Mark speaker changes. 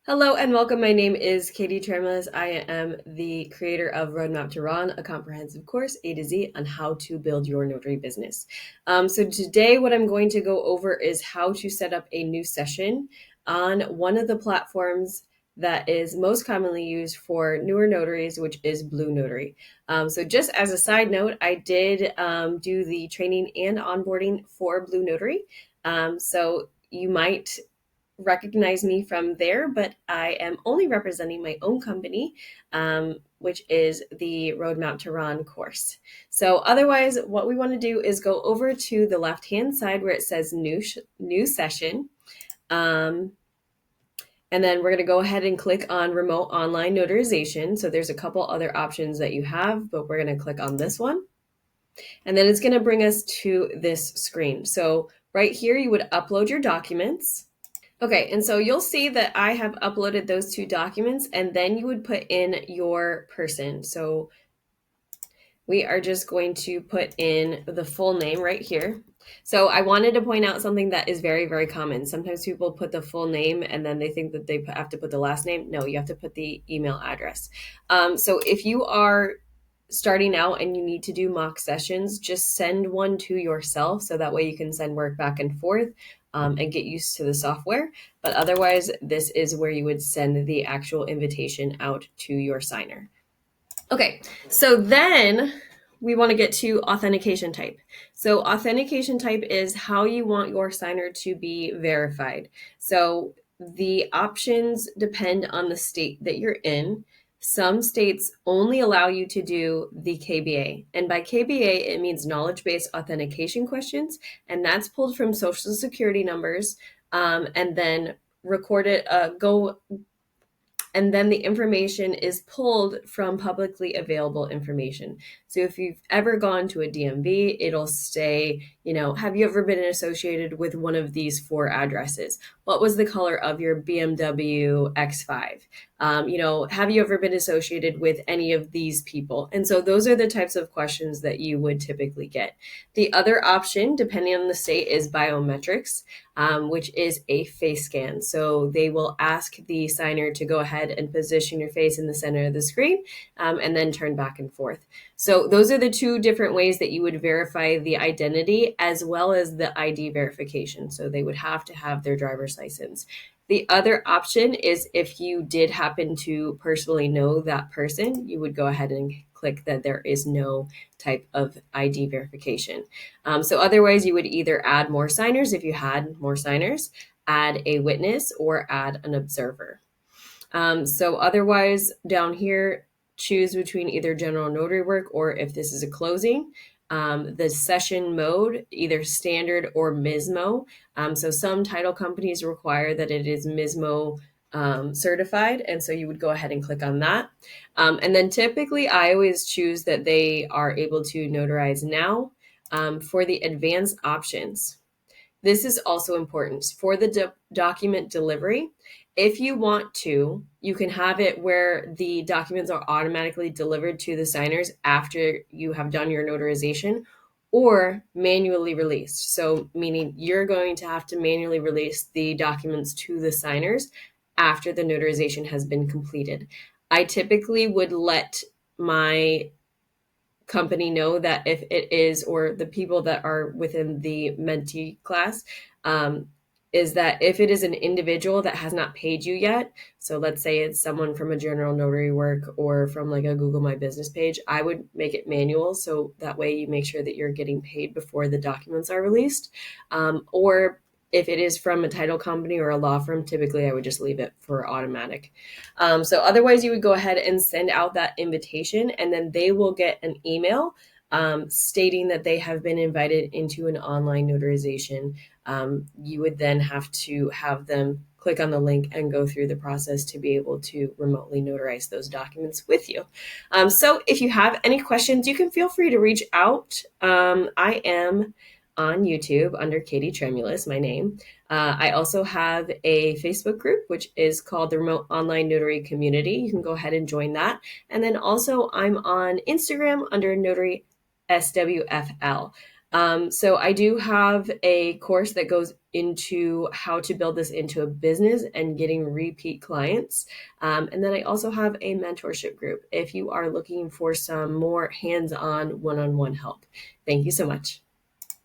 Speaker 1: Hello and welcome. My name is Katie Tremulous. I am the creator of Roadmap to Ron, a comprehensive course A to Z on how to build your notary business. So today what I'm going to go over is how to set up a new session on one of the platforms that is most commonly used for newer notaries, which is BlueNotary. So just as a side note, I did do the training and onboarding for BlueNotary. So you might recognize me from there, but I am only representing my own company, which is the Roadmap to Ron course. So otherwise, what we want to do is go over to the left-hand side where it says new session. And then we're going to go ahead and click on Remote Online Notarization. So there's a couple other options that you have, but we're going to click on this one. And then it's going to bring us to this screen. So right here, you would upload your documents. Okay, and so you'll see that I have uploaded those two documents, and then you would put in your person. So we are just going to put in the full name right here. So I wanted to point out something that is very, very common. Sometimes people put the full name and then they think that they have to put the last name. No, you have to put the email address. So if you are starting out and you need to do mock sessions, just send one to yourself so that way you can send work back and forth and get used to the software. But otherwise, this is where you would send the actual invitation out to your signer. Okay, so then we want to get to authentication type. So authentication type is how you want your signer to be verified. So the options depend on the state that you're in. Some states only allow you to do the KBA. And by KBA, it means knowledge-based authentication questions. And that's pulled from social security numbers and then recorded, and then the information is pulled from publicly available information. So if you've ever gone to a DMV, it'll say, have you ever been associated with one of these four addresses? What was the color of your BMW X5? Have you ever been associated with any of these people? And so those are the types of questions that you would typically get. The other option, depending on the state, is biometrics, which is a face scan. So they will ask the signer to go ahead and position your face in the center of the screen and then turn back and forth. So those are the two different ways that you would verify the identity as well as the ID verification. So they would have to have their driver's license. The other option is if you did happen to personally know that person, you would go ahead and click that there is no type of ID verification. So otherwise, you would either add more signers if you had more signers, add a witness, or add an observer. So otherwise, down here, choose between either general notary work or if this is a closing. The session mode, either standard or MISMO. So some title companies require that it is MISMO certified, and so you would go ahead and click on that. And then typically I always choose that they are able to notarize now. For the advanced options, this is also important for the document delivery. If you want to, you can have it where the documents are automatically delivered to the signers after you have done your notarization, or manually released. So meaning you're going to have to manually release the documents to the signers after the notarization has been completed. I typically would let my company know that if it is, or the people that are within the mentee class, is that if it is an individual that has not paid you yet, so let's say it's someone from a general notary work or from like a Google My Business page, I would make it manual. So that way you make sure that you're getting paid before the documents are released. Or if it is from a title company or a law firm, typically I would just leave it for automatic. So otherwise you would go ahead and send out that invitation, and then they will get an email stating that they have been invited into an online notarization. You would then have to have them click on the link and go through the process to be able to remotely notarize those documents with you. So if you have any questions, you can feel free to reach out. I am on YouTube under Katie Tremulous, my name. I also have a Facebook group, which is called the Remote Online Notary Community. You can go ahead and join that. And then also I'm on Instagram under Notary SWFL. So I do have a course that goes into how to build this into a business and getting repeat clients. And then I also have a mentorship group if you are looking for some more hands-on one-on-one help. Thank you so much.